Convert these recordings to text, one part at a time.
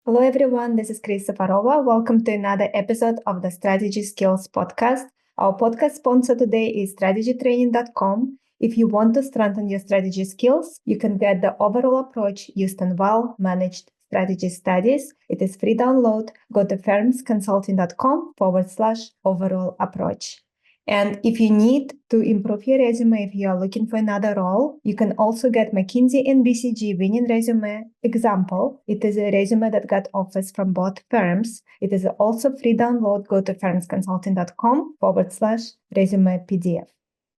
Hello, everyone. This is Chris Safarova. Welcome to another episode of the Strategy Skills Podcast. Our podcast sponsor today is strategytraining.com. If you want to strengthen your strategy skills, you can get the overall approach used in well-managed strategy studies. It is free download. Go to firmsconsulting.com/overall approach. And if you need to improve your resume, if you are looking for another role, you can also get McKinsey and BCG winning resume example. It is a resume that got offers from both firms. It is also free download. Go to firmsconsulting.com/resume PDF.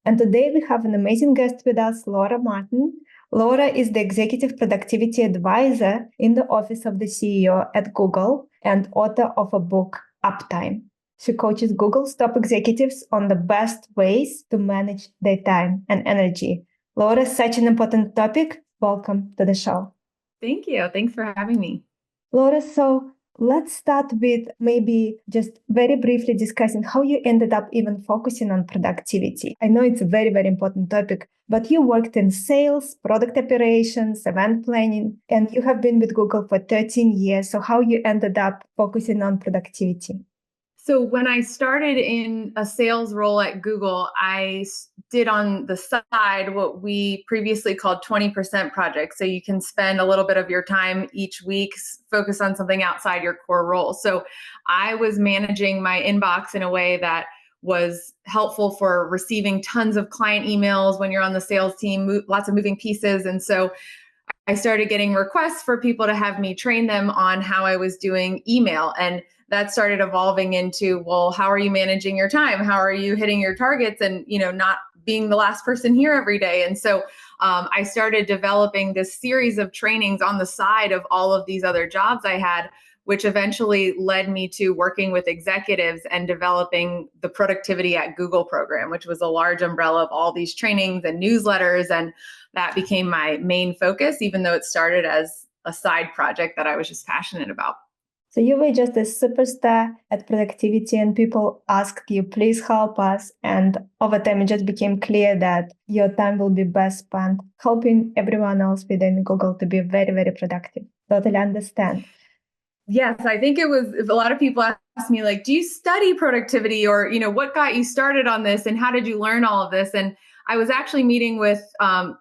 And today we have an amazing guest with us, Laura Martin. Laura is the Executive Productivity Advisor in the Office of the CEO at Google and author of a book, Uptime. She coaches Google's top executives on the best ways to manage their time and energy. Laura, such an important topic. Welcome to the show. Thank you. Thanks for having me. Laura, so let's start with maybe just very briefly discussing how you ended up even focusing on productivity. I know it's a very, very important topic, but you worked in sales, product operations, event planning, and you have been with Google for 13 years. So how you ended up focusing on productivity? So when I started in a sales role at Google, I did on the side what we previously called 20% projects. So you can spend a little bit of your time each week, focus on something outside your core role. So I was managing my inbox in a way that was helpful for receiving tons of client emails when you're on the sales team, lots of moving pieces. And so I started getting requests for people to have me train them on how I was doing email. And that started evolving into, well, how are you managing your time? How are you hitting your targets and, not being the last person here every day? And so I started developing this series of trainings on the side of all of these other jobs I had, which eventually led me to working with executives and developing the Productivity at Google program, which was a large umbrella of all these trainings and newsletters. And that became my main focus, even though it started as a side project that I was just passionate about. So you were just a superstar at productivity and people asked you, please help us. And over time, it just became clear that your time will be best spent helping everyone else within Google to be very, very productive. Totally understand. Yes, I think it was a lot of people ask me, like, do you study productivity or, what got you started on this and how did you learn all of this? And I was actually meeting with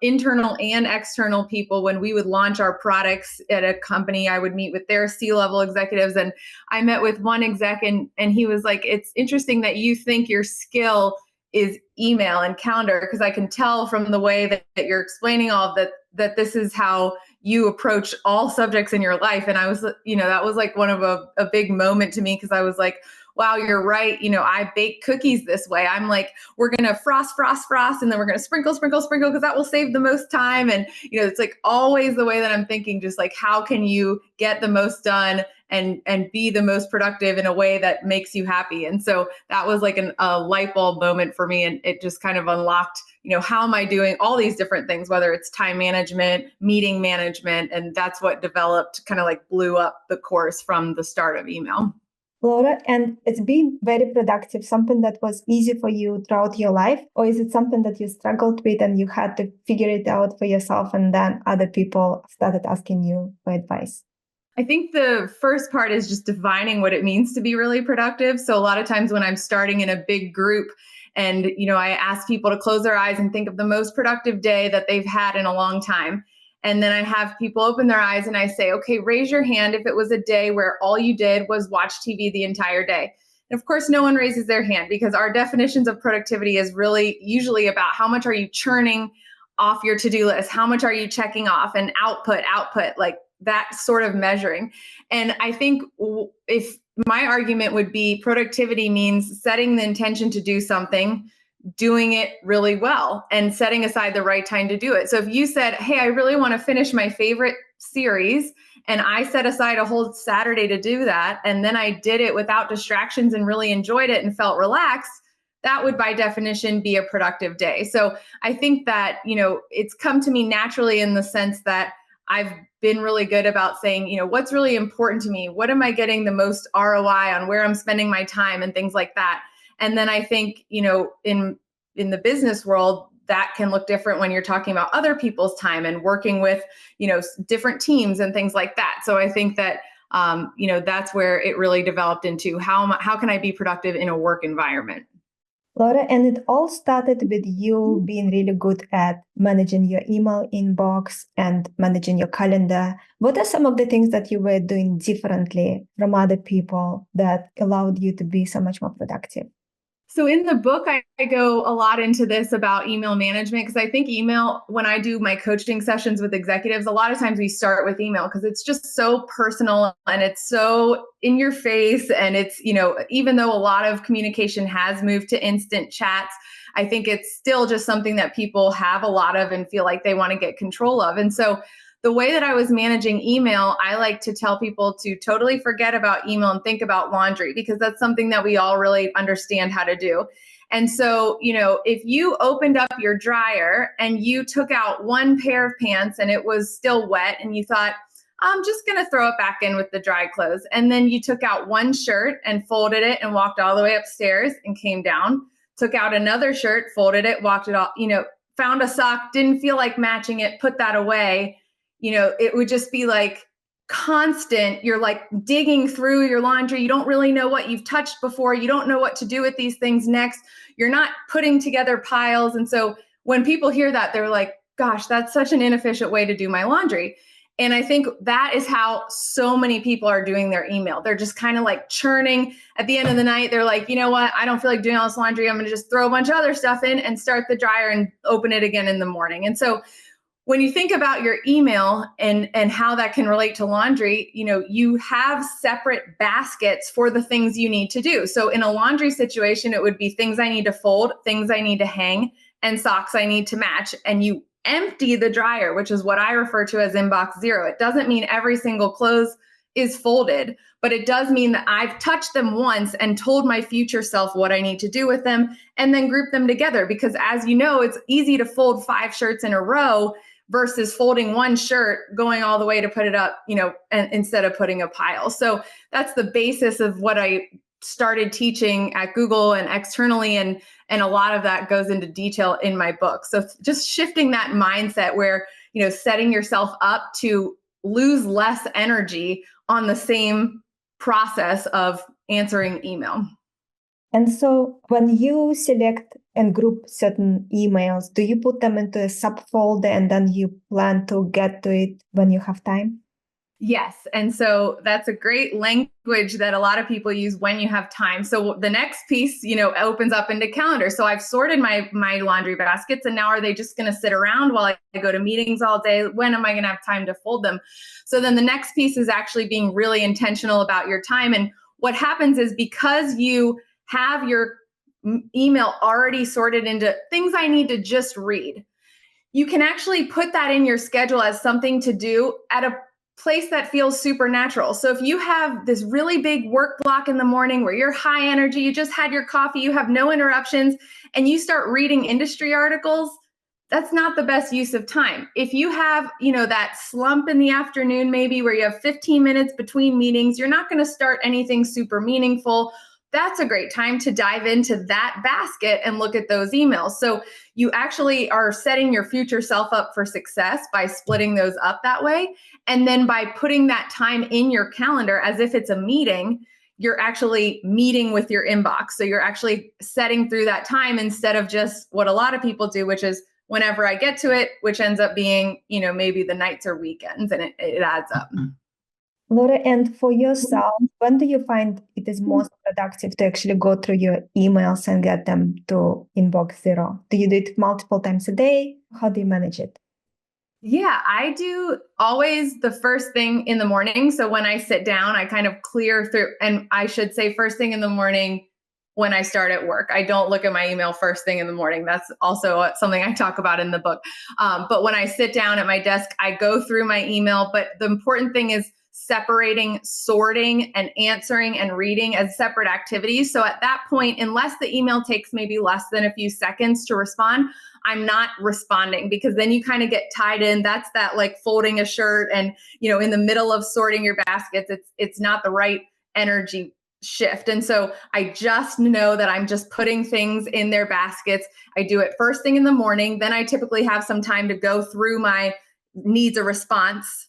internal and external people when we would launch our products at a company. I would meet with their C-level executives. And I met with one exec and he was like, it's interesting that you think your skill is email and calendar, because I can tell from the way that you're explaining all of that this is how you approach all subjects in your life. And I was, that was like one of a big moment to me, because I was like, wow, you're right. I bake cookies this way. I'm like, we're going to frost, and then we're going to sprinkle, because that will save the most time. And, it's like always the way that I'm thinking, just like, how can you get the most done and be the most productive in a way that makes you happy? And so that was like a light bulb moment for me. And it just kind of unlocked, how am I doing all these different things, whether it's time management, meeting management, and that's what developed, kind of like blew up the course from the start of email. Laura, and it's been very productive, something that was easy for you throughout your life, or is it something that you struggled with and you had to figure it out for yourself and then other people started asking you for advice? I think the first part is just defining what it means to be really productive. So a lot of times when I'm starting in a big group and, I ask people to close their eyes and think of the most productive day that they've had in a long time. And then I have people open their eyes and I say, okay, raise your hand if it was a day where all you did was watch TV the entire day. And of course, no one raises their hand, because our definitions of productivity is really usually about how much are you churning off your to-do list? How much are you checking off? And output, like that sort of measuring. And I think if my argument would be, productivity means setting the intention to do something, doing it really well, and setting aside the right time to do it. So if you said, hey, I really want to finish my favorite series, and I set aside a whole Saturday to do that, and then I did it without distractions and really enjoyed it and felt relaxed, that would by definition be a productive day. So I think that, it's come to me naturally in the sense that I've been really good about saying, what's really important to me? What am I getting the most ROI on, where I'm spending my time and things like that? And then I think, in the business world, that can look different when you're talking about other people's time and working with, different teams and things like that. So I think that that's where it really developed into how can I be productive in a work environment? Laura, and it all started with you being really good at managing your email inbox and managing your calendar. What are some of the things that you were doing differently from other people that allowed you to be so much more productive? So in the book, I go a lot into this about email management because I think email, when I do my coaching sessions with executives, a lot of times we start with email because it's just so personal and it's so in your face. And it's, even though a lot of communication has moved to instant chats, I think it's still just something that people have a lot of and feel like they want to get control of. And so the way that I was managing email, I like to tell people to totally forget about email and think about laundry because that's something that we all really understand how to do. And so, if you opened up your dryer and you took out one pair of pants and it was still wet and you thought, I'm just going to throw it back in with the dry clothes. And then you took out one shirt and folded it and walked all the way upstairs and came down, took out another shirt, folded it, walked it all, found a sock, didn't feel like matching it, put that away. It would just be like constant. You're like digging through your laundry. You don't really know what you've touched before. You don't know what to do with these things next. You're not putting together piles. And so when people hear that, they're like, gosh, that's such an inefficient way to do my laundry. And I think that is how so many people are doing their email. They're just kind of like churning at the end of the night. They're like, you know what? I don't feel like doing all this laundry. I'm going to just throw a bunch of other stuff in and start the dryer and open it again in the morning. And so when you think about your email and how that can relate to laundry, you have separate baskets for the things you need to do. So in a laundry situation, it would be things I need to fold, things I need to hang, and socks I need to match. And you empty the dryer, which is what I refer to as inbox zero. It doesn't mean every single clothes is folded, but it does mean that I've touched them once and told my future self what I need to do with them and then group them together. Because as you know, it's easy to fold 5 shirts in a row versus folding one shirt, going all the way to put it up, and instead of putting a pile. So that's the basis of what I started teaching at Google and externally. And a lot of that goes into detail in my book. So just shifting that mindset where, setting yourself up to lose less energy on the same process of answering email. And so when you select and group certain emails, do you put them into a subfolder and then you plan to get to it when you have time? Yes. And so that's a great language that a lot of people use when you have time. So the next piece, opens up into calendar. So I've sorted my laundry baskets, and now are they just going to sit around while I go to meetings all day? When am I going to have time to fold them? So then the next piece is actually being really intentional about your time. And what happens is because you have your email already sorted into things I need to just read, you can actually put that in your schedule as something to do at a place that feels supernatural. So if you have this really big work block in the morning where you're high energy, you just had your coffee, you have no interruptions, and you start reading industry articles, that's not the best use of time. If you have, that slump in the afternoon, maybe where you have 15 minutes between meetings, you're not going to start anything super meaningful. That's a great time to dive into that basket and look at those emails. So you actually are setting your future self up for success by splitting those up that way. And then by putting that time in your calendar as if it's a meeting, you're actually meeting with your inbox. So you're actually setting through that time instead of just what a lot of people do, which is whenever I get to it, which ends up being, maybe the nights or weekends, and it adds up. Laura, and for yourself, when do you find it is most productive to actually go through your emails and get them to inbox zero? Do you do it multiple times a day? How do you manage it? Yeah, I do always the first thing in the morning. So when I sit down, I kind of clear through, and I should say first thing in the morning when I start at work. I don't look at my email first thing in the morning. That's also something I talk about in the book. But when I sit down at my desk, I go through my email. But the important thing is separating, sorting, and answering and reading as separate activities. So at that point, unless the email takes maybe less than a few seconds to respond, I'm not responding, because then you kind of get tied in. That's that like folding a shirt and, in the middle of sorting your baskets, it's not the right energy shift. And so I just know that I'm just putting things in their baskets. I do it first thing in the morning. Then I typically have some time to go through my needs a response,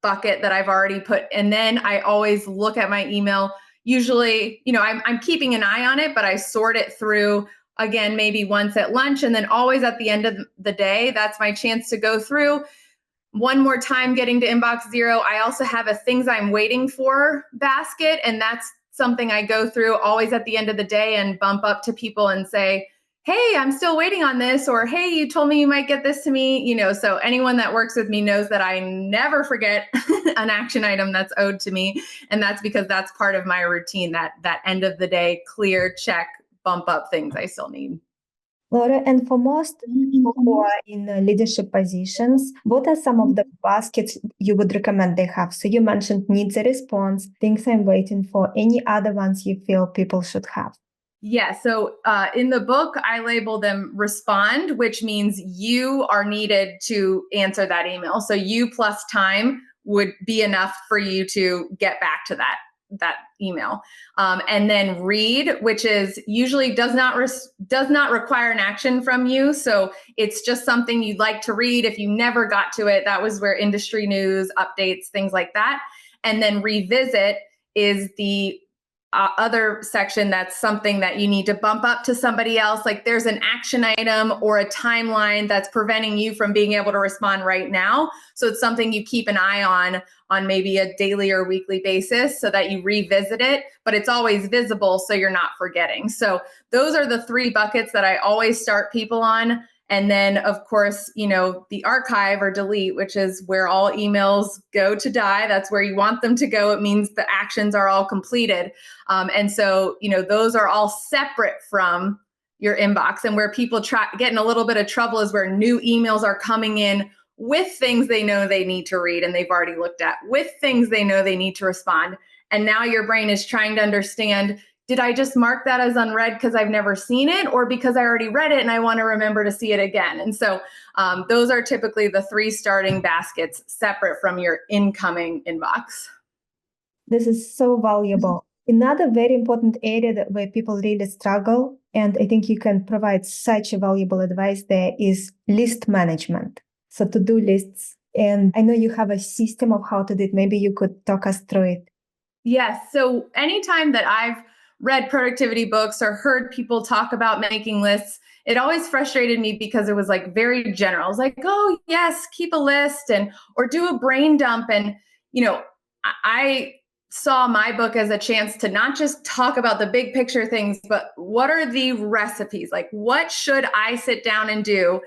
bucket that I've already put. And then I always look at my email. Usually, I'm keeping an eye on it, but I sort it through again, maybe once at lunch, and then always at the end of the day. That's my chance to go through one more time, getting to inbox zero. I also have a things I'm waiting for basket, and that's something I go through always at the end of the day and bump up to people and say, hey, I'm still waiting on this, or hey, you told me you might get this to me, so anyone that works with me knows that I never forget an action item that's owed to me. And that's because that's part of my routine, that end of the day, clear, check, bump up things I still need. Laura, and for most people who are in leadership positions, what are some of the baskets you would recommend they have? So you mentioned needs a response, things I'm waiting for, any other ones you feel people should have? Yeah. So in the book, I label them respond, which means you are needed to answer that email. So you plus time would be enough for you to get back to that email. And then read, which is usually does not require an action from you. So it's just something you'd like to read. If you never got to it, that was where industry news, updates, things like that. And then revisit is the other section. That's something that you need to bump up to somebody else. Like there's an action item or a timeline that's preventing you from being able to respond right now. So it's something you keep an eye on maybe a daily or weekly basis so that you revisit it, but it's always visible so you're not forgetting. So those are the three buckets that I always start people on. And then, of course, the archive or delete, which is where all emails go to die. That's where you want them to go. It means the actions are all completed. And so, those are all separate from your inbox. And where people get in a little bit of trouble is where new emails are coming in with things they know they need to read and they've already looked at, with things they know they need to respond. And now your brain is trying to understand, did I just mark that as unread because I've never seen it, or because I already read it and I want to remember to see it again? And so those are typically the three starting baskets separate from your incoming inbox. This is so valuable. Another very important area where people really struggle, and I think you can provide such a valuable advice there, is list management. So to-do lists. And I know you have a system of how to do it. Maybe you could talk us through it. Yes. So anytime that I've read productivity books or heard people talk about making lists, it always frustrated me because it was like very general. I was like, oh yes, keep a list or do a brain dump. And, I saw my book as a chance to not just talk about the big picture things, but what are the recipes? Like, what should I sit down and do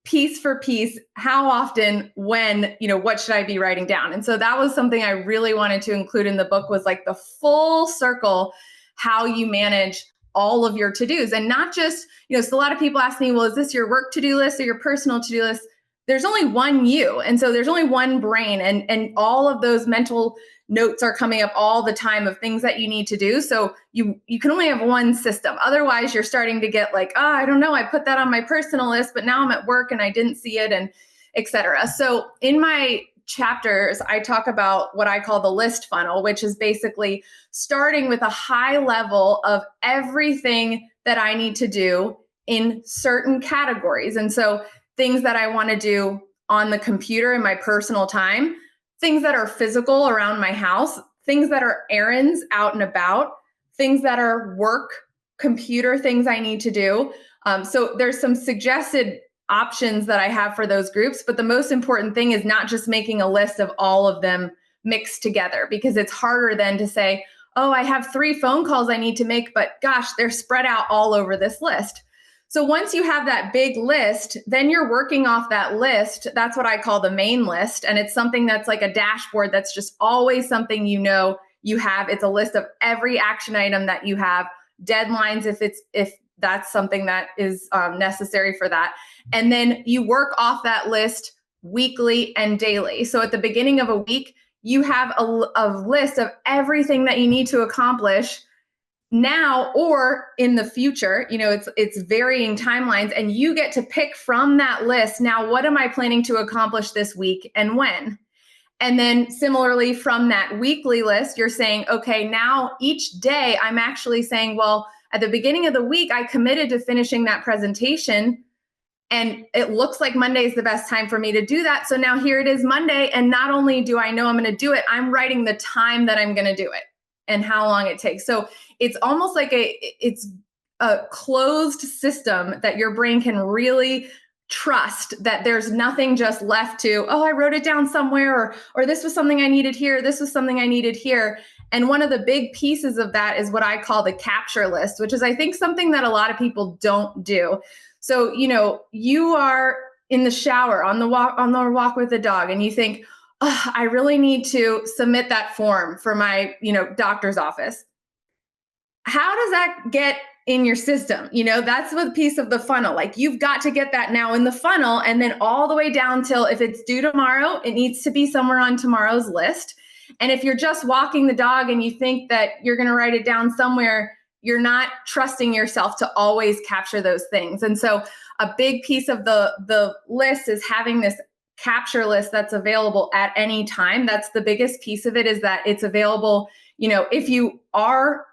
piece for piece? How often, when, what should I be writing down? And so that was something I really wanted to include in the book, was like the full circle, how you manage all of your to-dos. And not just, so a lot of people ask me, well, is this your work to-do list or your personal to-do list? There's only one you. And so there's only one brain, and all of those mental notes are coming up all the time of things that you need to do. So you can only have one system. Otherwise, you're starting to get like, I don't know, I put that on my personal list, but now I'm at work and I didn't see it, and et cetera. So in my chapters, I talk about what I call the list funnel, which is basically starting with a high level of everything that I need to do in certain categories. And so things that I want to do on the computer in my personal time, things that are physical around my house, things that are errands out and about, things that are work, computer things I need to do. So there's some suggested options that I have for those groups. But the most important thing is not just making a list of all of them mixed together, because it's harder then to say, oh, I have 3 phone calls I need to make, but gosh, they're spread out all over this list. So once you have that big list, then you're working off that list. That's what I call the main list. And it's something that's like a dashboard that's just always something you have. It's a list of every action item that you have, deadlines if that's something that is necessary for that. And then you work off that list weekly and daily. So at the beginning of a week, you have a list of everything that you need to accomplish now or in the future. It's varying timelines, and you get to pick from that list. Now, what am I planning to accomplish this week and when? And then similarly, from that weekly list, you're saying, okay, now each day I'm actually saying, well, at the beginning of the week, I committed to finishing that presentation. And it looks like Monday is the best time for me to do that. So now here it is Monday. And not only do I know I'm going to do it, I'm writing the time that I'm going to do it and how long it takes. So it's almost like it's a closed system that your brain can really trust, that there's nothing just left to, oh, I wrote it down somewhere, or this was something I needed here, this was something I needed here. And one of the big pieces of that is what I call the capture list, which is, I think, something that a lot of people don't do. So, you are in the shower on the walk with the dog, and you think, oh, I really need to submit that form for my, doctor's office. How does that get in your system? That's the piece of the funnel. Like, you've got to get that now in the funnel, and then all the way down till if it's due tomorrow, it needs to be somewhere on tomorrow's list. And if you're just walking the dog and you think that you're going to write it down somewhere, you're not trusting yourself to always capture those things. And so a big piece of the list is having this capture list that's available at any time. That's the biggest piece of it, is that it's available, if you are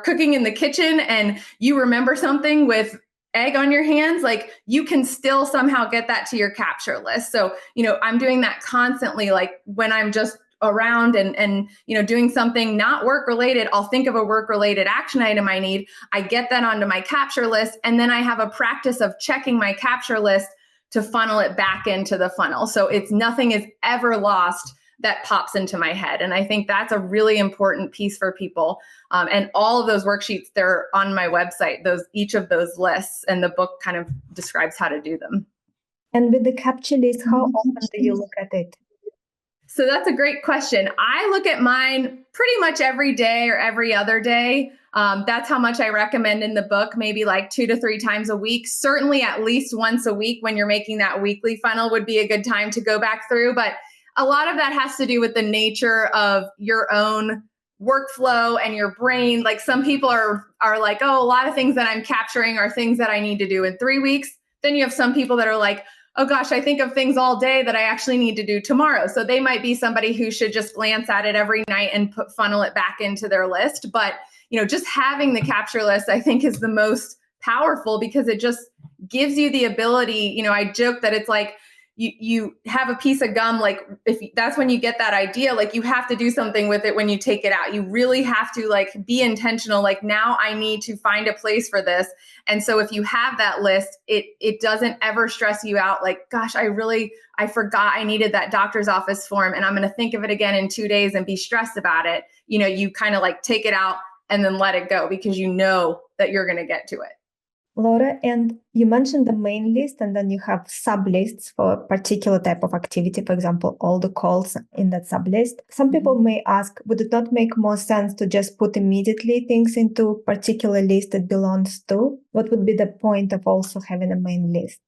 cooking in the kitchen and you remember something with egg on your hands, like, you can still somehow get that to your capture list. So, I'm doing that constantly. Like, when I'm just around and doing something not work related, I'll think of a work related action item I need. I get that onto my capture list, and then I have a practice of checking my capture list to funnel it back into the funnel. So nothing is ever lost that pops into my head. And I think that's a really important piece for people. And all of those worksheets, they're on my website, each of those lists, and the book kind of describes how to do them. And with the capture list, how often do you look at it? So that's a great question. I look at mine pretty much every day or every other day. That's how much I recommend in the book, maybe like 2 to 3 times a week. Certainly at least once a week, when you're making that weekly funnel, would be a good time to go back through. But a lot of that has to do with the nature of your own workflow and your brain. Like, some people are like, oh, a lot of things that I'm capturing are things that I need to do in 3 weeks. Then you have some people that are like, oh gosh, I think of things all day that I actually need to do tomorrow. So they might be somebody who should just glance at it every night and funnel it back into their list. But, just having the capture list, I think, is the most powerful, because it just gives you the ability. I joke that it's like, you have a piece of gum, like, if that's when you get that idea, like, you have to do something with it when you take it out. You really have to, like, be intentional. Like, now I need to find a place for this. And so if you have that list, it doesn't ever stress you out. Like, gosh, I forgot I needed that doctor's office form, and I'm going to think of it again in 2 days and be stressed about it. You kind of like take it out and then let it go, because you know that you're going to get to it. Laura, and you mentioned the main list, and then you have sub-lists for a particular type of activity, for example, all the calls in that sub-list. Some people may ask, would it not make more sense to just put immediately things into a particular list it belongs to? What would be the point of also having a main list?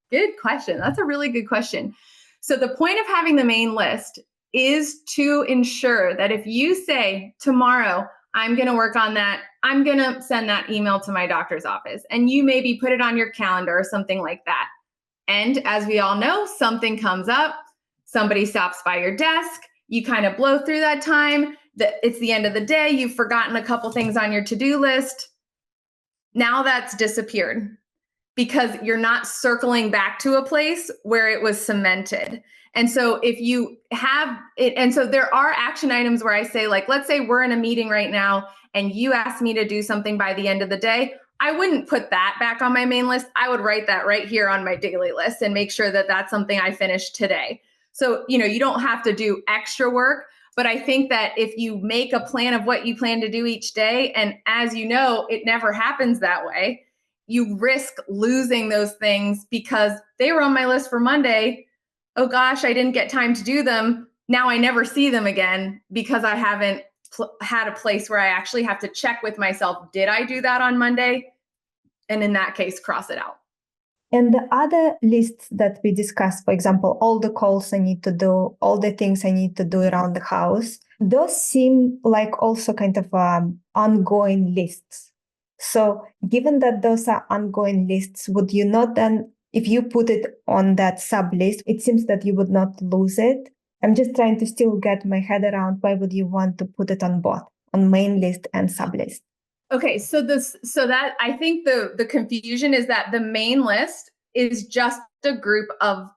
Good question. That's a really good question. So the point of having the main list is to ensure that if you say, tomorrow, I'm going to work on that, I'm going to send that email to my doctor's office, and you maybe put it on your calendar or something like that. And as we all know, something comes up, somebody stops by your desk, you kind of blow through that time, it's the end of the day, you've forgotten a couple things on your to-do list. Now that's disappeared, because you're not circling back to a place where it was cemented. And so if you have it, and so there are action items where I say, like, let's say we're in a meeting right now and you ask me to do something by the end of the day, I wouldn't put that back on my main list. I would write that right here on my daily list and make sure that that's something I finished today. So, you don't have to do extra work, but I think that if you make a plan of what you plan to do each day, and as you know, it never happens that way, you risk losing those things because they were on my list for Monday. Oh gosh, I didn't get time to do them. Now I never see them again because I haven't had a place where I actually have to check with myself. Did I do that on Monday? And in that case, cross it out. And the other lists that we discussed, for example, all the calls I need to do, all the things I need to do around the house, those seem like also kind of ongoing lists. So given that those are ongoing lists, would you not then, if you put it on that sub list, it seems that you would not lose it? I'm just trying to still get my head around why would you want to put it on both, on main list and sub list? Okay, so that I think the confusion is that the main list is just a group of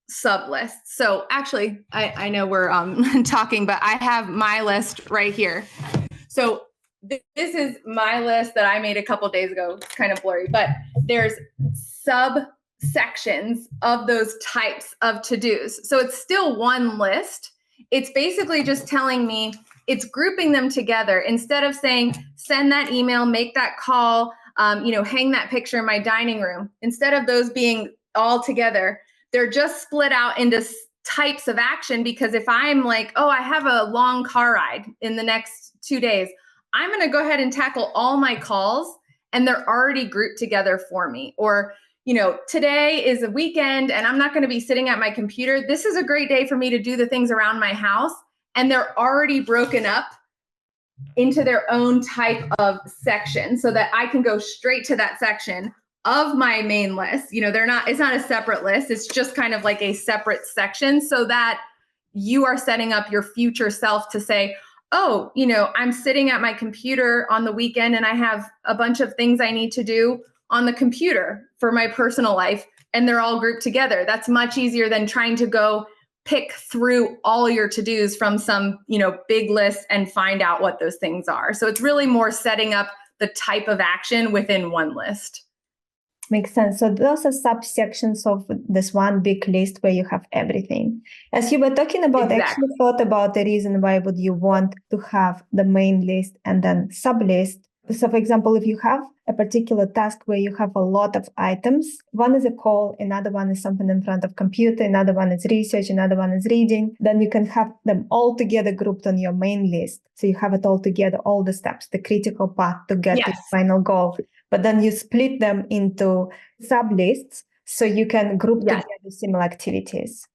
sub lists. So actually, I know we're talking, but I have my list right here. So this is my list that I made a couple days ago. It's kind of blurry, but there's subsections of those types of to-dos. So it's still one list. It's basically just telling me, it's grouping them together instead of saying, send that email, make that call, hang that picture in my dining room. Instead of those being all together, they're just split out into types of action. Because if I'm like, oh, I have a long car ride in the next 2 days, I'm going to go ahead and tackle all my calls, and they're already grouped together for me. Or, today is a weekend and I'm not going to be sitting at my computer. This is a great day for me to do the things around my house. And they're already broken up into their own type of section so that I can go straight to that section of my main list. It's not a separate list. It's just kind of like a separate section so that you are setting up your future self to say, oh, I'm sitting at my computer on the weekend and I have a bunch of things I need to do on the computer for my personal life, and they're all grouped together. That's much easier than trying to go pick through all your to-dos from some, big list and find out what those things are. So it's really more setting up the type of action within one list. Makes sense. So those are subsections of this one big list where you have everything. As you were talking about, I actually thought about the reason why would you want to have the main list and then sub-list. So for example, if you have a particular task where you have a lot of items, one is a call, another one is something in front of computer, another one is research, another one is reading, then you can have them all together grouped on your main list. So you have it all together, all the steps, the critical path to get to the final goal. But then you split them into sub-lists so you can group together similar activities.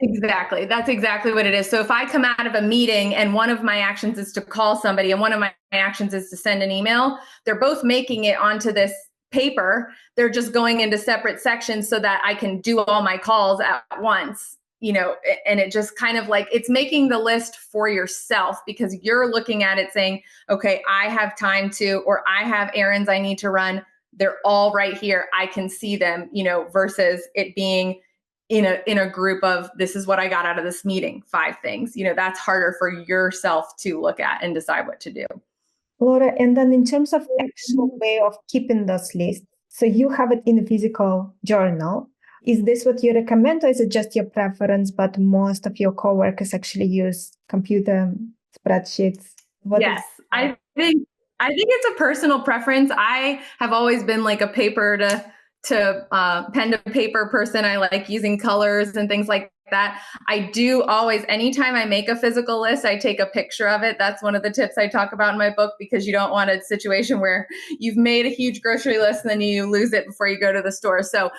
Exactly. That's exactly what it is. So if I come out of a meeting and one of my actions is to call somebody and one of my actions is to send an email, they're both making it onto this paper. They're just going into separate sections so that I can do all my calls at once, and it just kind of like, it's making the list for yourself because you're looking at it saying, okay, I have time to, or I have errands I need to run. They're all right here. I can see them, versus it being in a group of, this is what I got out of this meeting, 5 things. That's harder for yourself to look at and decide what to do. Laura, and then in terms of actual way of keeping those lists, so you have it in a physical journal. Is this what you recommend, or is it just your preference, but most of your coworkers actually use computer spreadsheets? Yes, I think it's a personal preference. I have always been like a paper to pen to paper person. I like using colors and things like that. I do always, anytime I make a physical list, I take a picture of it. That's one of the tips I talk about in my book, because you don't want a situation where you've made a huge grocery list and then you lose it before you go to the store. So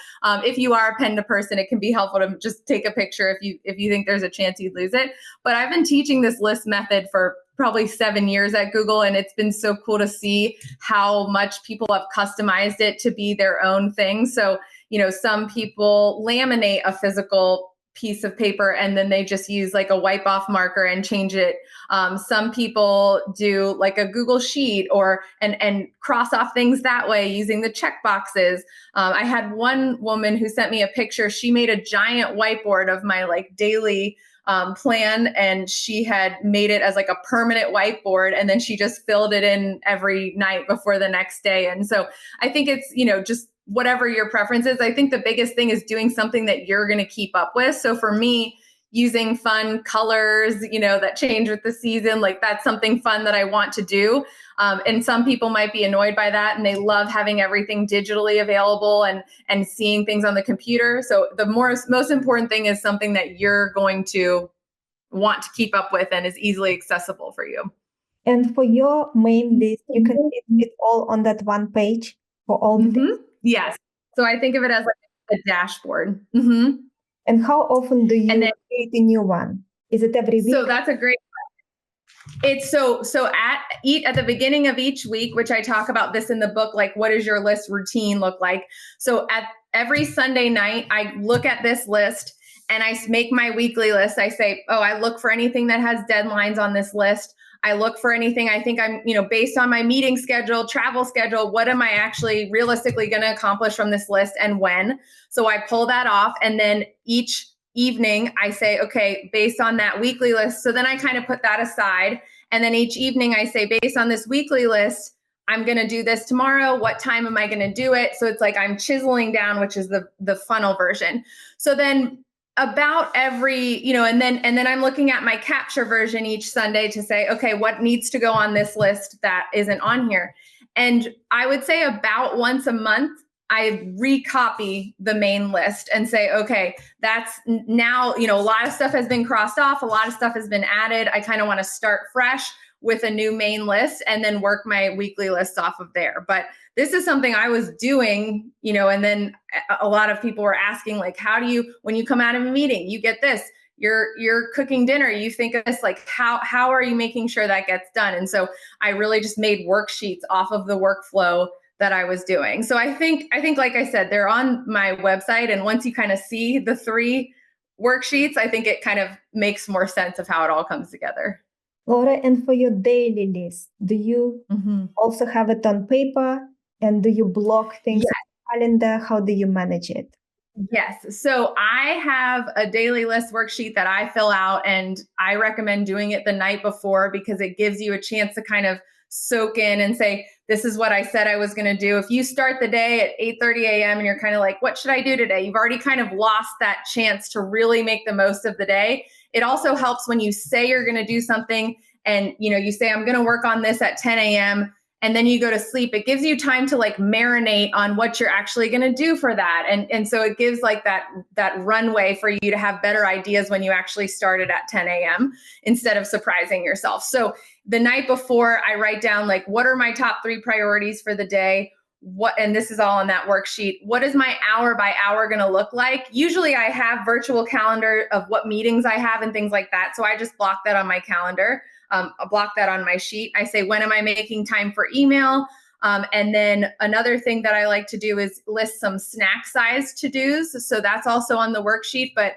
if you are a pen to person, it can be helpful to just take a picture if you think there's a chance you'd lose it. But I've been teaching this list method for probably 7 years at Google. And it's been so cool to see how much people have customized it to be their own thing. So, some people laminate a physical piece of paper and then they just use like a wipe off marker and change it. Some people do like a Google sheet and cross off things that way using the check boxes. I had one woman who sent me a picture. She made a giant whiteboard of my like daily plan, and she had made it as like a permanent whiteboard, and then she just filled it in every night before the next day. And so I think it's, just whatever your preference is. I think the biggest thing is doing something that you're going to keep up with. So for me, using fun colors, that change with the season, like that's something fun that I want to do. And some people might be annoyed by that and they love having everything digitally available and seeing things on the computer. So the most important thing is something that you're going to want to keep up with and is easily accessible for you. And for your main list, you can fit it all on that one page for all the things? Yes. So I think of it as like a dashboard. Mm-hmm. And how often do you create a new one? Is it every week? So that's a great question. It's so at the beginning of each week, which I talk about this in the book, like what does your list routine look like? So at every Sunday night, I look at this list and I make my weekly list. I say, oh, I look for anything that has deadlines on this list. I look for anything I think I'm, based on my meeting schedule, travel schedule, what am I actually realistically going to accomplish from this list and when? So I pull that off. And then each evening I say, okay, based on that weekly list. So then I kind of put that aside. And then each evening I say, based on this weekly list, I'm going to do this tomorrow. What time am I going to do it? So it's like I'm chiseling down, which is the funnel version. So then about every, and then I'm looking at my capture version each Sunday to say, okay, what needs to go on this list that isn't on here? And I would say about once a month, I recopy the main list and say, okay, that's now, a lot of stuff has been crossed off. A lot of stuff has been added. I kind of want to start fresh with a new main list and then work my weekly lists off of there. But this is something I was doing, and then a lot of people were asking, like, how do you, when you come out of a meeting, you get this, you're cooking dinner, you think of this, like, how are you making sure that gets done? And so I really just made worksheets off of the workflow that I was doing. So I think, like I said, they're on my website. And once you kind of see the 3 worksheets, I think it kind of makes more sense of how it all comes together. Laura, and for your daily list, do you also have it on paper? And do you block things Yes. on calendar? How do you manage it? Yes. So I have a daily list worksheet that I fill out, and I recommend doing it the night before because it gives you a chance to kind of soak in and say, this is what I said I was going to do. If you start the day at 8:30 a.m. and you're kind of like, what should I do today? You've already kind of lost that chance to really make the most of the day. It also helps when you say you're going to do something and, you say, I'm going to work on this at 10 a.m. and then you go to sleep. It gives you time to like marinate on what you're actually going to do for that. And so it gives like that runway for you to have better ideas when you actually started at 10 a.m. instead of surprising yourself. So the night before, I write down like, what are my top 3 priorities for the day? And this is all on that worksheet. What is my hour by hour going to look like? Usually I have virtual calendar of what meetings I have and things like that. So I just block that on my calendar. I block that on my sheet. I say, when am I making time for email? And then another thing that I like to do is list some snack size to-dos. So that's also on the worksheet. But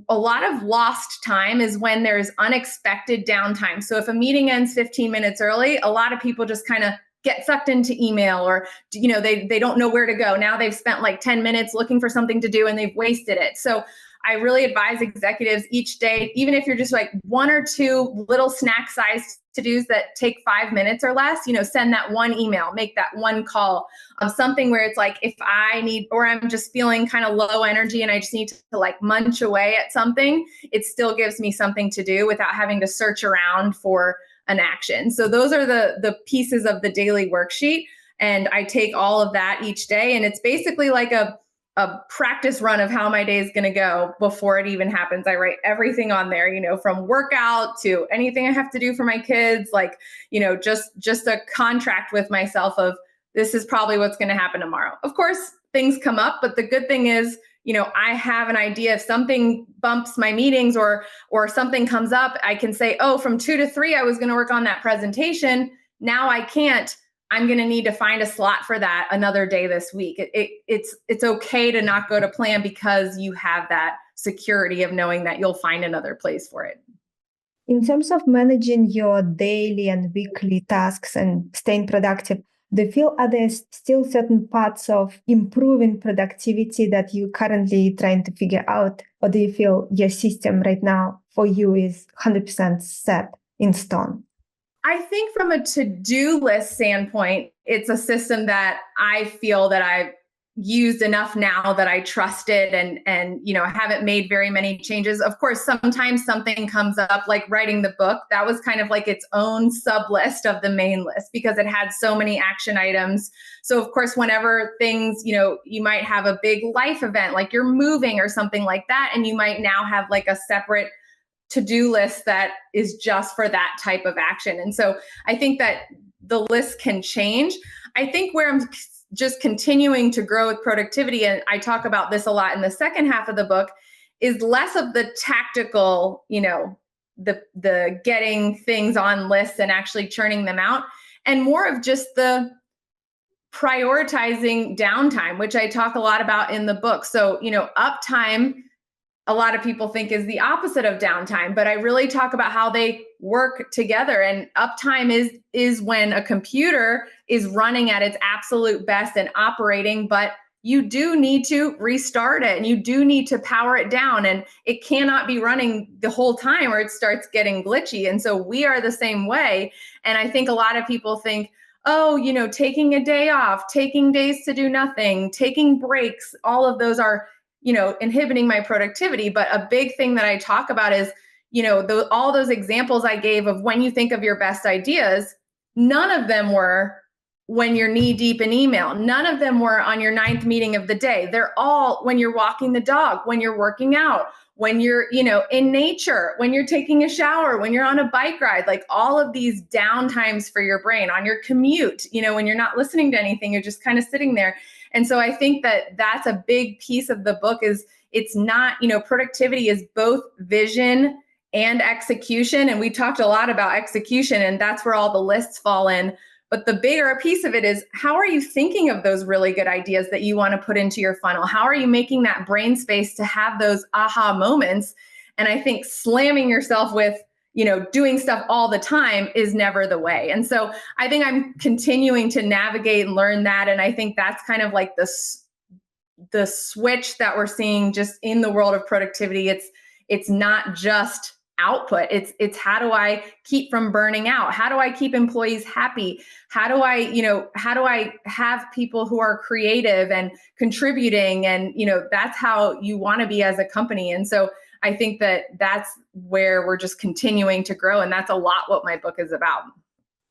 a lot of lost time is when there's unexpected downtime. So if a meeting ends 15 minutes early, a lot of people just kind of get sucked into email, or they don't know where to go. Now they've spent like 10 minutes looking for something to do and they've wasted it. So I really advise executives each day, even if you're just like 1 or 2 little snack sized to-dos that take 5 minutes or less, send that one email, make that one call, something where it's like, if I need, or I'm just feeling kind of low energy and I just need to like munch away at something, it still gives me something to do without having to search around for an action. So those are the pieces of the daily worksheet. And I take all of that each day. And it's basically like a practice run of how my day is going to go before it even happens. I write everything on there, from workout to anything I have to do for my kids, like, just a contract with myself of this is probably what's going to happen tomorrow. Of course, things come up, but the good thing is, I have an idea. If something bumps my meetings or something comes up, I can say, oh, from 2 to 3, I was going to work on that presentation. Now I can't. I'm going to need to find a slot for that another day this week. It's okay to not go to plan because you have that security of knowing that you'll find another place for it. In terms of managing your daily and weekly tasks and staying productive, do you feel are there still certain parts of improving productivity that you currently trying to figure out? Or do you feel your system right now for you is 100% set in stone? I think from a to-do list standpoint, it's a system that I feel that I've used enough now that I trust it and I haven't made very many changes. Of course, sometimes something comes up like writing the book. That was kind of like its own sub list of the main list because it had so many action items. So of course, whenever things, you might have a big life event, like you're moving or something like that, and you might now have like a separate to-do list that is just for that type of action. And so I think that the list can change. I think where I'm just continuing to grow with productivity, and I talk about this a lot in the second half of the book, is less of the tactical, the getting things on lists and actually churning them out, and more of just the prioritizing downtime, which I talk a lot about in the book. So, uptime a lot of people think is the opposite of downtime, but I really talk about how they work together. And uptime is when a computer is running at its absolute best and operating, but you do need to restart it and you do need to power it down, and it cannot be running the whole time or it starts getting glitchy. And so we are the same way. And I think a lot of people think, oh, taking a day off, taking days to do nothing, taking breaks, all of those are inhibiting my productivity. But a big thing that I talk about is, all those examples I gave of when you think of your best ideas, none of them were when you're knee deep in email. None of them were on your ninth meeting of the day. They're all when you're walking the dog, when you're working out, when you're, in nature, when you're taking a shower, when you're on a bike ride, like all of these downtimes for your brain, on your commute, when you're not listening to anything, you're just kind of sitting there. And so I think that that's a big piece of the book is it's not, productivity is both vision and execution. And we talked a lot about execution, and that's where all the lists fall in. But the bigger piece of it is, how are you thinking of those really good ideas that you want to put into your funnel? How are you making that brain space to have those aha moments? And I think slamming yourself with, doing stuff all the time is never the way. And so I think I'm continuing to navigate and learn that. And I think that's kind of like the switch that we're seeing just in the world of productivity. It's not just output. It's how do I keep from burning out? How do I keep employees happy? How do I have people who are creative and contributing? And, that's how you want to be as a company. And so I think that that's where we're just continuing to grow. And that's a lot what my book is about.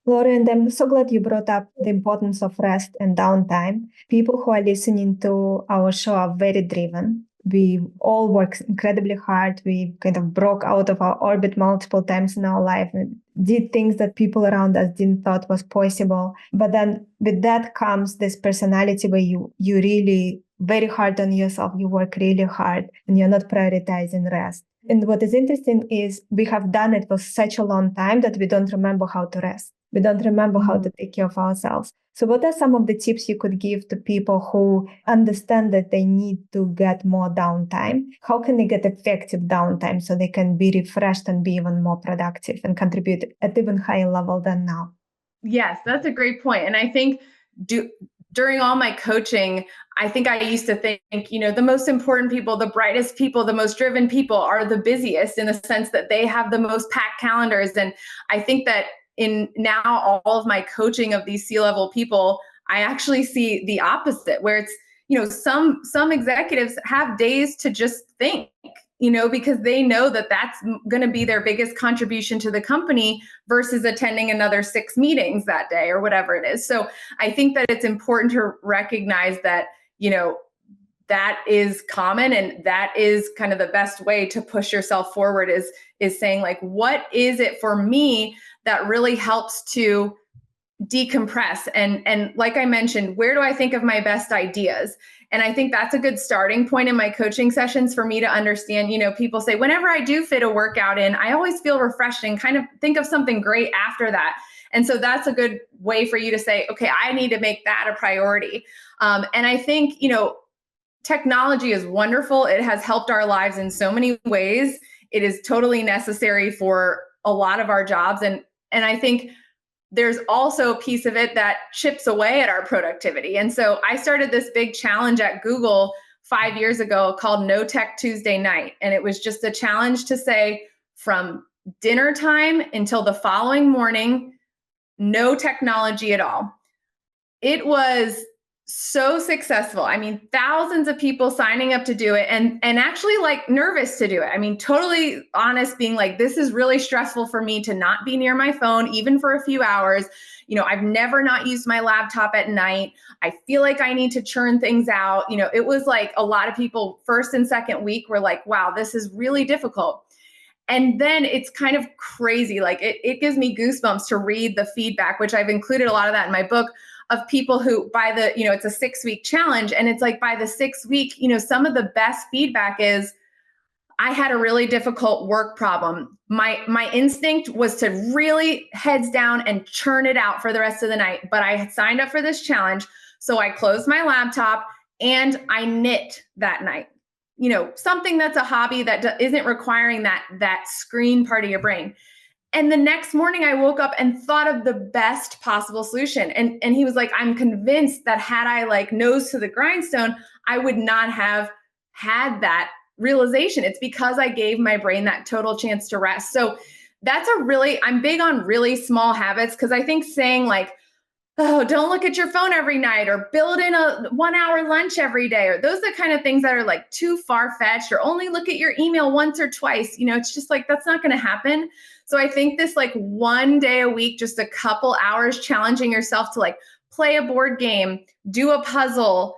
Laura, and I'm so glad you brought up the importance of rest and downtime. People who are listening to our show are very driven. We all work incredibly hard. We kind of broke out of our orbit multiple times in our life and did things that people around us didn't thought was possible. But then with that comes this personality where you really very hard on yourself. You work really hard and you're not prioritizing rest. And what is interesting is we have done it for such a long time that we don't remember how to rest. We don't remember how to take care of ourselves. So what are some of the tips you could give to people who understand that they need to get more downtime? How can they get effective downtime so they can be refreshed and be even more productive and contribute at even higher level than now? Yes, that's a great point. And I think during all my coaching, I think I used to think, the most important people, the brightest people, the most driven people are the busiest, in the sense that they have the most packed calendars. And I think that in now all of my coaching of these C-level people, I actually see the opposite, where it's, some executives have days to just think, because they know that that's going to be their biggest contribution to the company versus attending another 6 meetings that day or whatever it is. So I think that it's important to recognize that, that is common, and that is kind of the best way to push yourself forward is saying, like, what is it for me that really helps to decompress? And like I mentioned, where do I think of my best ideas? And I think that's a good starting point in my coaching sessions for me to understand. People say, whenever I do fit a workout in, I always feel refreshed and kind of think of something great after that. And so that's a good way for you to say, okay, I need to make that a priority. And I think, technology is wonderful. It has helped our lives in so many ways. It is totally necessary for a lot of our jobs. And I think there's also a piece of it that chips away at our productivity. And so I started this big challenge at Google 5 years ago called No Tech Tuesday Night. And it was just a challenge to say, from dinner time until the following morning, no technology at all. It was so successful. I mean, thousands of people signing up to do it, and actually like nervous to do it. I mean, totally honest, being like, this is really stressful for me to not be near my phone, even for a few hours. I've never not used my laptop at night. I feel like I need to churn things out. It was like a lot of people first and second week were like, wow, this is really difficult. And then it's kind of crazy. Like it gives me goosebumps to read the feedback, which I've included a lot of that in my book, of people who by the, it's a 6-week challenge. And it's like by the 6th week, some of the best feedback is, I had a really difficult work problem. My instinct was to really heads down and churn it out for the rest of the night. But I had signed up for this challenge. So I closed my laptop and I knit that night. something that's a hobby that isn't requiring that screen part of your brain. And the next morning I woke up and thought of the best possible solution. And he was like, I'm convinced that had I like nose to the grindstone, I would not have had that realization. It's because I gave my brain that total chance to rest. So I'm big on really small habits, because I think saying like, oh, don't look at your phone every night, or build in a 1 hour lunch every day, or those are the kind of things that are like too far fetched, or only look at your email once or twice. It's just like, that's not going to happen. So I think this like one day a week, just a couple hours, challenging yourself to like play a board game, do a puzzle.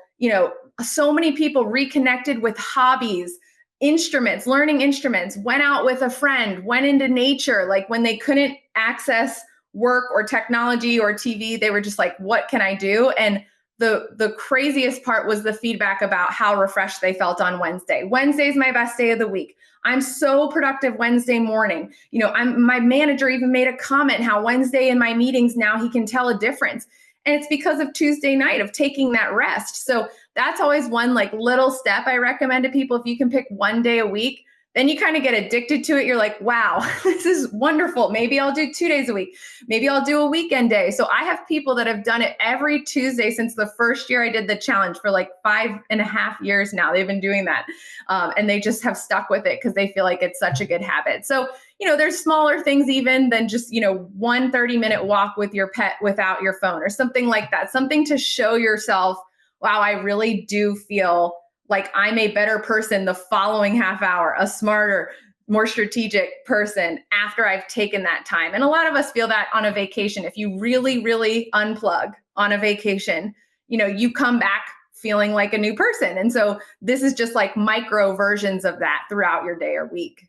So many people reconnected with hobbies, instruments, learning instruments, went out with a friend, went into nature. Like when they couldn't access work or technology or TV, they were just like, what can I do? And the craziest part was the feedback about how refreshed they felt on Wednesday. Wednesday's my best day of the week. I'm so productive Wednesday morning. My manager even made a comment how Wednesday in my meetings now he can tell a difference. And it's because of Tuesday night of taking that rest. So that's always one like little step I recommend to people. If you can pick one day a week, then you kind of get addicted to it. You're like, wow, this is wonderful. Maybe I'll do 2 days a week. Maybe I'll do a weekend day. So I have people that have done it every Tuesday since the first year I did the challenge, for like 5.5 years now. They've been doing that. And they just have stuck with it because they feel like it's such a good habit. So, there's smaller things even than just, 1 30-minute walk with your pet without your phone or something like that. Something to show yourself, wow, I really do feel like I'm a better person the following half hour, a smarter, more strategic person after I've taken that time. And a lot of us feel that on a vacation. If you really, really unplug on a vacation, you come back feeling like a new person. And so this is just like micro versions of that throughout your day or week.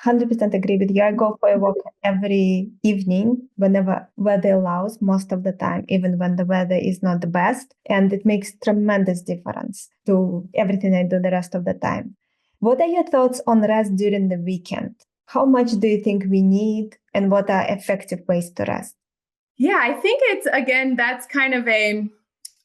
100% agree with you. I go for a walk every evening whenever weather allows, most of the time, even when the weather is not the best. And it makes tremendous difference to everything I do the rest of the time. What are your thoughts on rest during the weekend? How much do you think we need, and what are effective ways to rest? Yeah, I think that's kind of a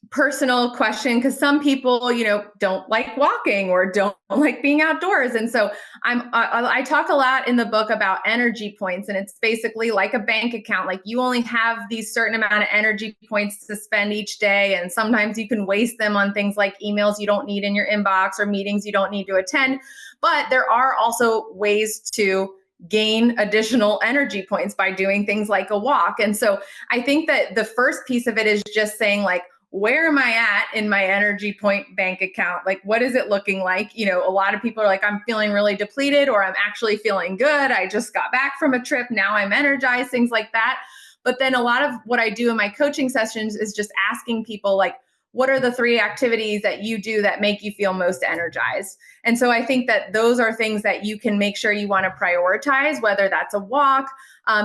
personal question, because some people, don't like walking or don't like being outdoors. And so I talk a lot in the book about energy points, and it's basically like a bank account. Like you only have these certain amount of energy points to spend each day. And sometimes you can waste them on things like emails you don't need in your inbox or meetings you don't need to attend. But there are also ways to gain additional energy points by doing things like a walk. And so I think that the first piece of it is just saying like, where am I at in my energy point bank account? Like, what is it looking like? A lot of people are like, I'm feeling really depleted, or I'm actually feeling good. I just got back from a trip. Now I'm energized, things like that. But then a lot of what I do in my coaching sessions is just asking people like, what are the 3 activities that you do that make you feel most energized? And so I think that those are things that you can make sure you want to prioritize, whether that's a walk.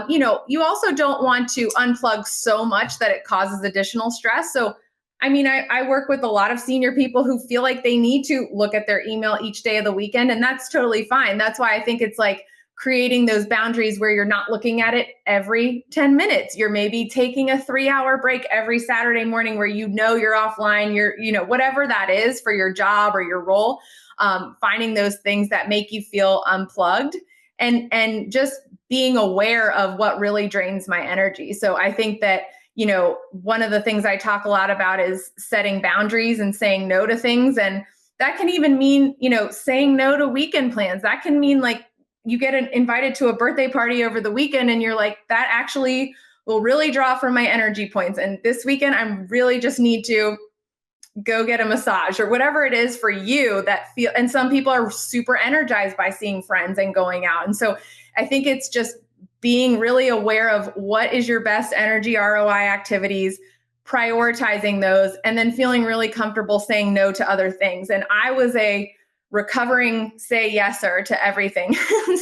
You also don't want to unplug so much that it causes additional stress. So I work with a lot of senior people who feel like they need to look at their email each day of the weekend, and that's totally fine. That's why I think it's like creating those boundaries where you're not looking at it every 10 minutes. You're maybe taking a 3-hour break every Saturday morning where you're offline, whatever that is for your job or your role, finding those things that make you feel unplugged, and just being aware of what really drains my energy. So I think that one of the things I talk a lot about is setting boundaries and saying no to things. And that can even mean, saying no to weekend plans. That can mean like you get invited to a birthday party over the weekend and you're like, that actually will really draw from my energy points. And this weekend, I really just need to go get a massage or whatever it is for you and some people are super energized by seeing friends and going out. And so I think it's just being really aware of what is your best energy ROI activities, prioritizing those, and then feeling really comfortable saying no to other things. And I was a recovering say yeser to everything.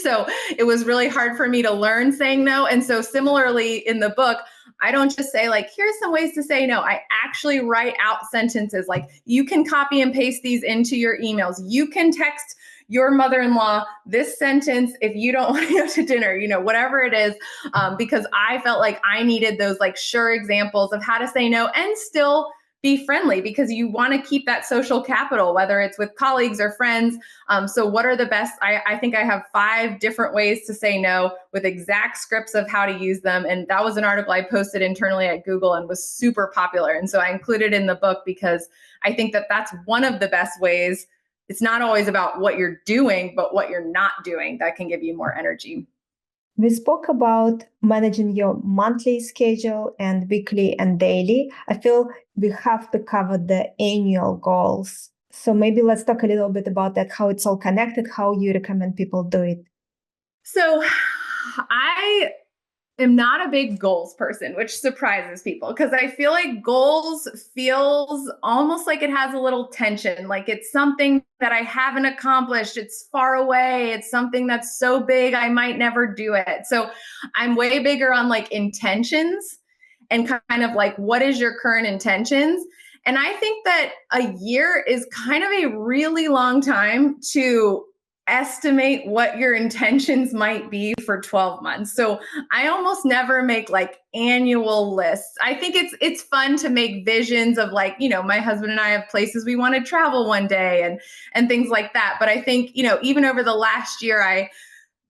So it was really hard for me to learn saying no. And so similarly in the book, I don't just say like, here's some ways to say no. I actually write out sentences like, you can copy and paste these into your emails. You can text your mother-in-law this sentence if you don't want to go to dinner, whatever it is, because I felt like I needed those like sure examples of how to say no and still be friendly because you want to keep that social capital, whether it's with colleagues or friends. So what are the best? I think I have 5 different ways to say no with exact scripts of how to use them. And that was an article I posted internally at Google and was super popular. And so I included it in the book because I think that that's one of the best ways. It's not always about what you're doing, but what you're not doing that can give you more energy. We spoke about managing your monthly schedule and weekly and daily. I feel we have to cover the annual goals. So maybe let's talk a little bit about that, how it's all connected, how you recommend people do it. So I am not a big goals person, which surprises people because I feel like goals feels almost like it has a little tension, like it's something that I haven't accomplished, it's far away, it's something that's so big I might never do it. So I'm way bigger on like intentions and kind of like what is your current intentions? And I think that a year is kind of a really long time to estimate what your intentions might be for 12 months. So I almost never make like annual lists. I think it's fun to make visions of like, my husband and I have places we want to travel one day and things like that. But I think, even over the last year, I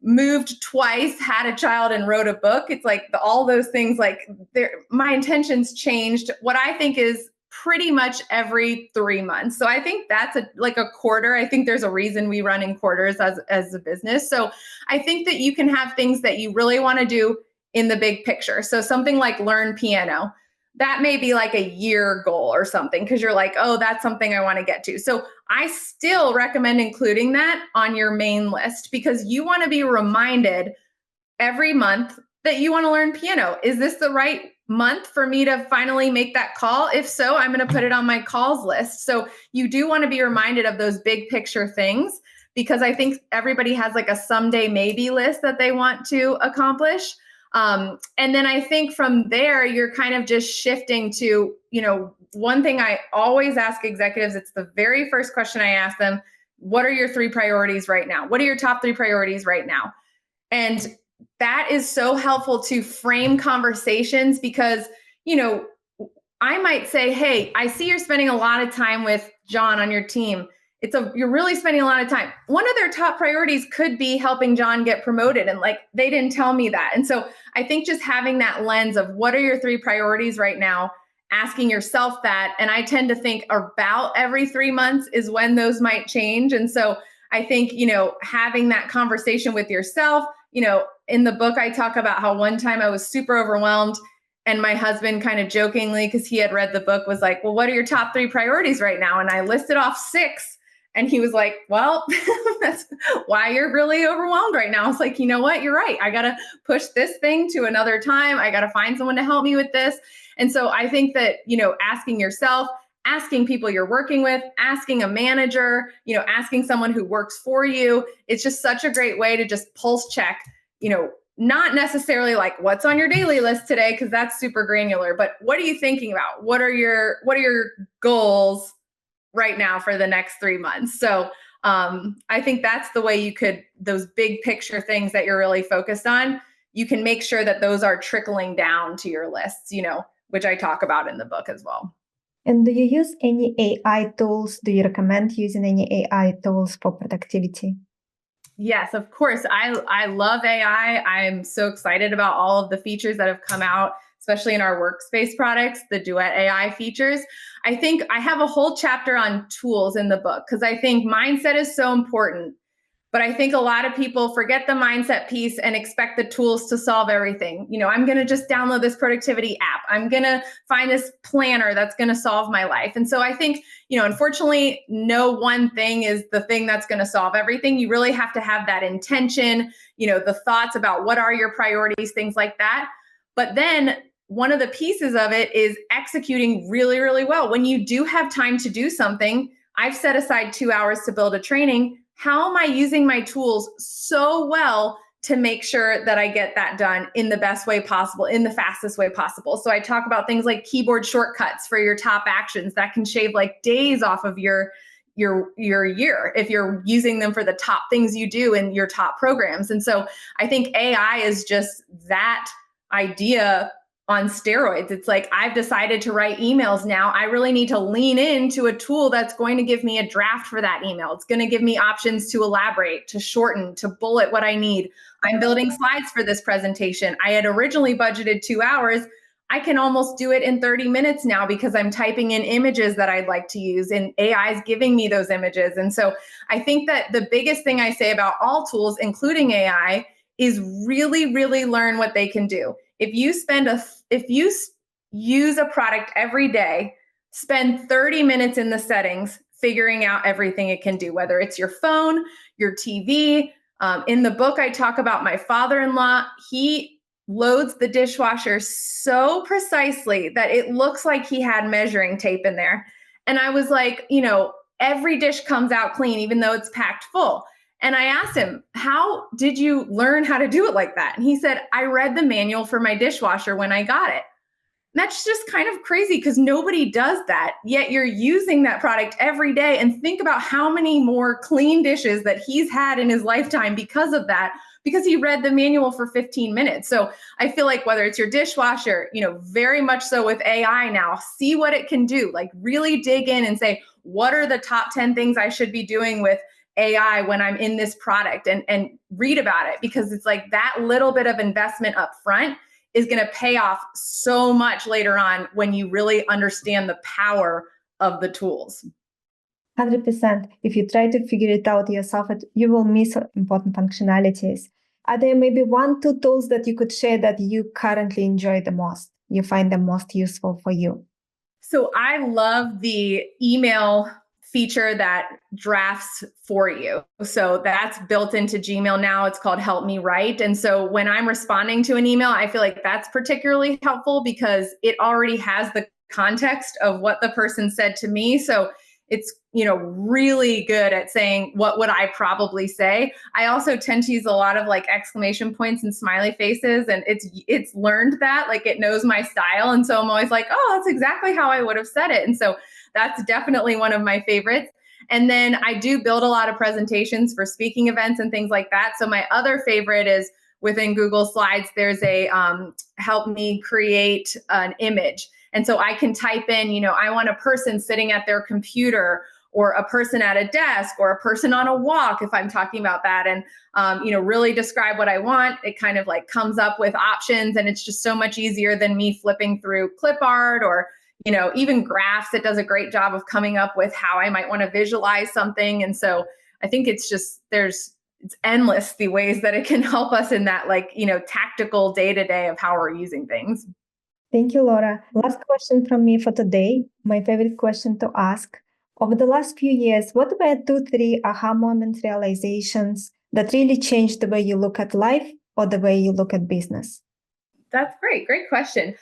moved twice, had a child, and wrote a book. It's like all those things, like my intentions changed. What I think is pretty much every 3 months. So I think that's like a quarter. I think there's a reason we run in quarters as a business. So I think that you can have things that you really want to do in the big picture. So something like learn piano, that may be like a year goal or something because you're like, oh, that's something I want to get to. So I still recommend including that on your main list because you want to be reminded every month that you want to learn piano. Is this the right month for me to finally make that call? If so, I'm going to put it on my calls list. So you do want to be reminded of those big picture things because I think everybody has like a someday maybe list that they want to accomplish. And then I think from there, you're kind of just shifting to, one thing I always ask executives, it's the very first question I ask them, what are your 3 priorities right now? What are your top 3 priorities right now? And that is so helpful to frame conversations because, I might say, hey, I see you're spending a lot of time with John on your team. You're really spending a lot of time. One of their top priorities could be helping John get promoted. And like, they didn't tell me that. And so I think just having that lens of what are your 3 priorities right now, asking yourself that. And I tend to think about every 3 months is when those might change. And so I think, having that conversation with yourself, in the book, I talk about how one time I was super overwhelmed and my husband kind of jokingly, because he had read the book, was like, well, what are your top 3 priorities right now? And I listed off 6. And he was like, well, that's why you're really overwhelmed right now. It's like, you know what? You're right. I got to push this thing to another time. I got to find someone to help me with this. And so I think that, asking yourself, asking people you're working with, asking a manager, asking someone who works for you, it's just such a great way to just pulse check, not necessarily like what's on your daily list today, because that's super granular, but what are you thinking about? What are your goals right now for the next 3 months? So I think that's the way those big picture things that you're really focused on, you can make sure that those are trickling down to your lists, which I talk about in the book as well. And do you use any AI tools? Do you recommend using any AI tools for productivity? Yes, of course. I love AI. I'm so excited about all of the features that have come out, especially in our workspace products, the Duet AI features. I think I have a whole chapter on tools in the book because I think mindset is so important. But I think a lot of people forget the mindset piece and expect the tools to solve everything. I'm going to just download this productivity app. I'm going to find this planner that's going to solve my life. And so I think, unfortunately, no one thing is the thing that's going to solve everything. You really have to have that intention, the thoughts about what are your priorities, things like that. But then one of the pieces of it is executing really, really well. When you do have time to do something, I've set aside 2 hours to build a training. How am I using my tools so well to make sure that I get that done in the best way possible, in the fastest way possible? So I talk about things like keyboard shortcuts for your top actions that can shave like days off of your year if you're using them for the top things you do in your top programs. And so I think AI is just that idea on steroids. It's like, I've decided to write emails now. I really need to lean into a tool that's going to give me a draft for that email. It's going to give me options to elaborate, to shorten, to bullet what I need. I'm building slides for this presentation. I had originally budgeted 2 hours. I can almost do it in 30 minutes now because I'm typing in images that I'd like to use and AI is giving me those images. And so I think that the biggest thing I say about all tools, including AI, is really, really learn what they can do. If you use a product every day, spend 30 minutes in the settings figuring out everything it can do, whether it's your phone, your TV. In the book, I talk about my father-in-law. He loads the dishwasher so precisely that it looks like he had measuring tape in there. And I was like, every dish comes out clean, even though it's packed full. And I asked him, how did you learn how to do it like that? And he said, I read the manual for my dishwasher when I got it. And that's just kind of crazy because nobody does that. Yet you're using that product every day. And think about how many more clean dishes that he's had in his lifetime because of that, because he read the manual for 15 minutes. So I feel like whether it's your dishwasher, very much so with AI now, see what it can do, like really dig in and say, what are the top 10 things I should be doing with AI when I'm in this product, and read about it, because it's like that little bit of investment up front is going to pay off so much later on when you really understand the power of the tools. 100%. If you try to figure it out yourself, you will miss important functionalities. Are there maybe 1, 2 tools that you could share that you currently enjoy the most, you find them most useful for you? So I love the email feature that drafts for you. So that's built into Gmail now. It's called Help Me Write. And so when I'm responding to an email, I feel like that's particularly helpful because it already has the context of what the person said to me. So it's, really good at saying, what would I probably say? I also tend to use a lot of like exclamation points and smiley faces, and it's learned that, like, it knows my style. And so I'm always like, oh, that's exactly how I would have said it. And so that's definitely one of my favorites. And then I do build a lot of presentations for speaking events and things like that. So my other favorite is within Google Slides, there's a help me create an image. And so I can type in, I want a person sitting at their computer, or a person at a desk, or a person on a walk, if I'm talking about that, and really describe what I want. It kind of like comes up with options, and it's just so much easier than me flipping through clip art or even graphs. It does a great job of coming up with how I might want to visualize something. And so I think it's endless the ways that it can help us in that, like, tactical day-to-day of how we're using things. Thank you, Laura. Last question from me for today. My favorite question to ask. Over the last few years, what were 2, 3 aha moment realizations that really changed the way you look at life or the way you look at business? That's great. Great question.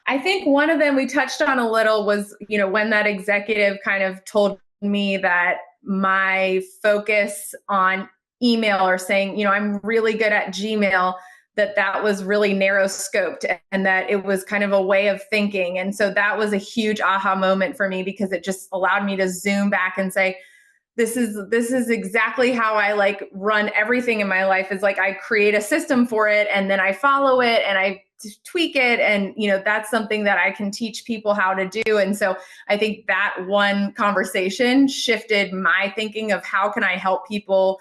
I think one of them we touched on a little was, when that executive kind of told me that my focus on email, or saying, I'm really good at Gmail, that was really narrow scoped, and that it was kind of a way of thinking. And so that was a huge aha moment for me, because it just allowed me to zoom back and say, this is exactly how I like run everything in my life. Is like, I create a system for it, and then I follow it, and I tweak it. And, that's something that I can teach people how to do. And so I think that one conversation shifted my thinking of how can I help people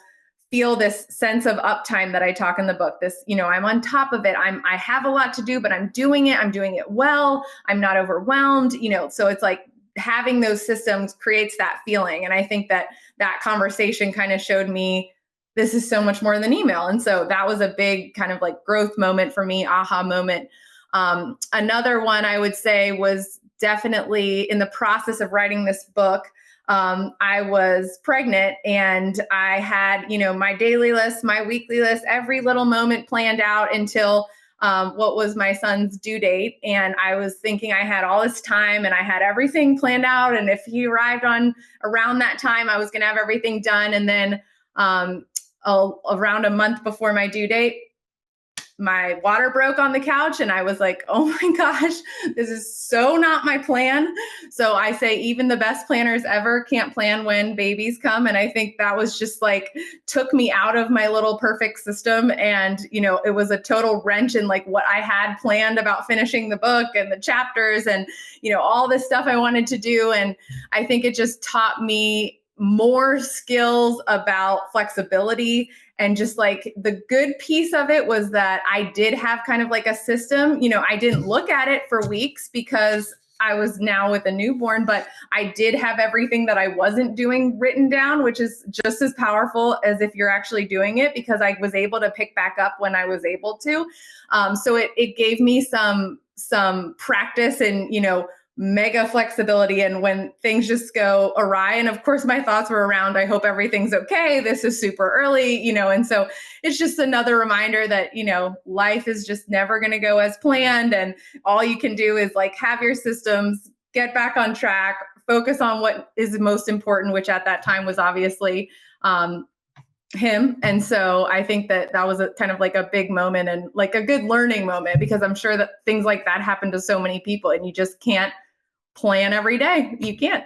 feel this sense of uptime that I talk in the book. This, I'm on top of it. I have a lot to do, but I'm doing it well. I'm not overwhelmed, so it's like having those systems creates that feeling. And I think that conversation kind of showed me this is so much more than email. And so that was a big kind of like growth moment for me, aha moment. Another one I would say was definitely in the process of writing this book. I was pregnant, and I had, my daily list, my weekly list, every little moment planned out until what was my son's due date. And I was thinking I had all this time, and I had everything planned out. And if he arrived on around that time, I was going to have everything done. And then around a month before my due date, my water broke on the couch and I was like, oh my gosh, this is so not my plan. So I say even the best planners ever can't plan when babies come. And I think that was just like took me out of my little perfect system. And, it was a total wrench in like what I had planned about finishing the book and the chapters and, all this stuff I wanted to do. And I think it just taught me more skills about flexibility. And just like the good piece of it was that I did have kind of like a system. I didn't look at it for weeks because I was now with a newborn, but I did have everything that I wasn't doing written down, which is just as powerful as if you're actually doing it, because I was able to pick back up when I was able to. So it gave me some practice and, mega flexibility and when things just go awry. And of course, my thoughts were around, I hope everything's okay. This is super early, and so it's just another reminder that, life is just never going to go as planned. And all you can do is like have your systems, get back on track, focus on what is most important, which at that time was obviously him. And so I think that was a kind of like a big moment and like a good learning moment, because I'm sure that things like that happen to so many people and you just can't plan every day. You can't.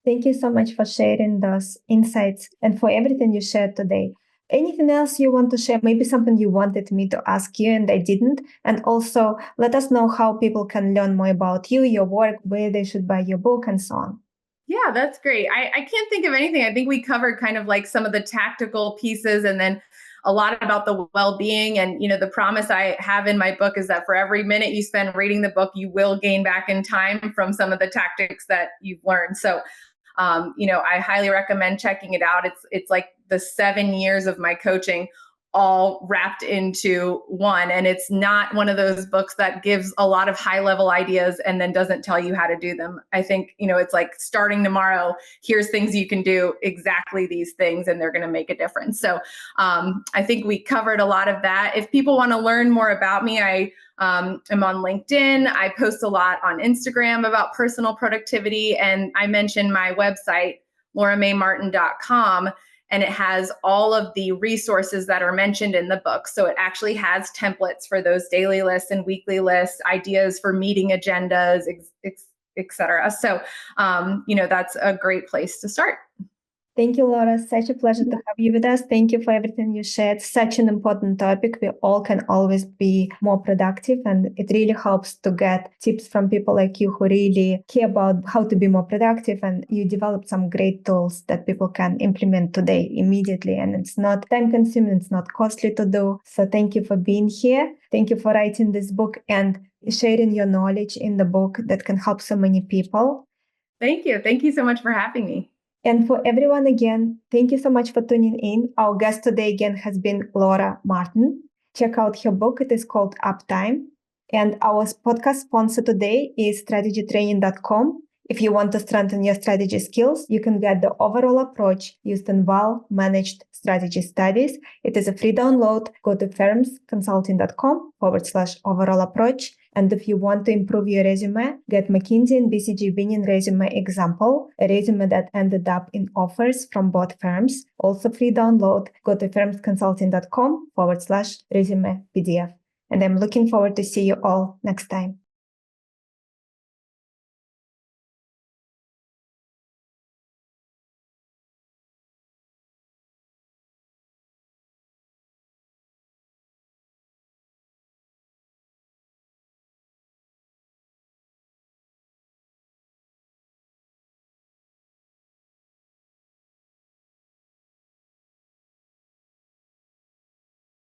Thank you so much for sharing those insights and for everything you shared today. Anything else you want to share? Maybe something you wanted me to ask you and I didn't. And also let us know how people can learn more about you, your work, where they should buy your book and so on. Yeah, that's great. I can't think of anything. I think we covered kind of like some of the tactical pieces and then a lot about the well-being. And, the promise I have in my book is that for every minute you spend reading the book, you will gain back in time from some of the tactics that you've learned. So, I highly recommend checking it out. It's like the 7 years of my coaching all wrapped into one. And it's not one of those books that gives a lot of high level ideas and then doesn't tell you how to do them. I think, it's like starting tomorrow, here's things you can do, exactly these things, and they're going to make a difference. So I think we covered a lot of that. If people want to learn more about me, I am on LinkedIn. I post a lot on Instagram about personal productivity. And I mentioned my website, lauramaemartin.com. And it has all of the resources that are mentioned in the book. So it actually has templates for those daily lists and weekly lists, ideas for meeting agendas, et cetera. So, that's a great place to start. Thank you, Laura. Such a pleasure to have you with us. Thank you for everything you shared. Such an important topic. We all can always be more productive, and it really helps to get tips from people like you who really care about how to be more productive. And you developed some great tools that people can implement today immediately. And it's not time consuming, it's not costly to do. So thank you for being here. Thank you for writing this book and sharing your knowledge in the book that can help so many people. Thank you. Thank you so much for having me. And for everyone, again, thank you so much for tuning in. Our guest today again has been Laura Martin. Check out her book. It is called Uptime. And our podcast sponsor today is strategytraining.com. If you want to strengthen your strategy skills, you can get the overall approach used in well-managed strategy studies. It is a free download. Go to firmsconsulting.com/overall approach. And if you want to improve your resume, get McKinsey and BCG winning resume example, a resume that ended up in offers from both firms. Also free download. Go to firmsconsulting.com/resume PDF. And I'm looking forward to see you all next time.